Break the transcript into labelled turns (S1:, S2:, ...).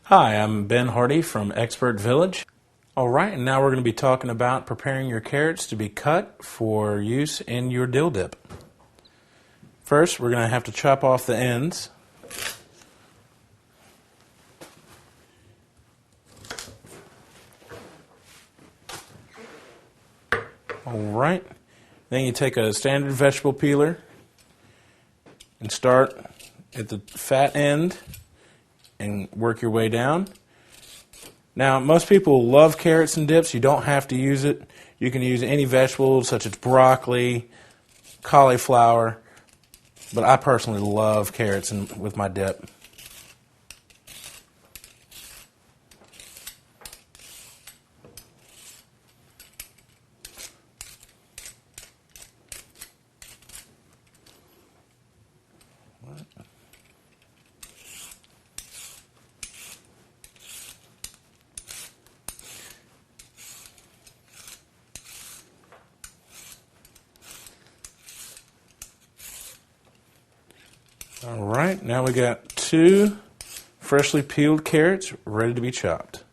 S1: Hi, I'm Ben Hardy from Expert Village. Alright, and now we're going to be talking about preparing your carrots to be cut for use in your dill dip. First, we're going to have to chop off the ends. Alright, then you take a standard vegetable peeler and start at the fat end and work your way down. Now, most people love carrots and dips. You don't have to use it. You can use any vegetables such as broccoli, cauliflower, but I personally love carrots with my dip. Alright, now we got 2 freshly peeled carrots ready to be chopped.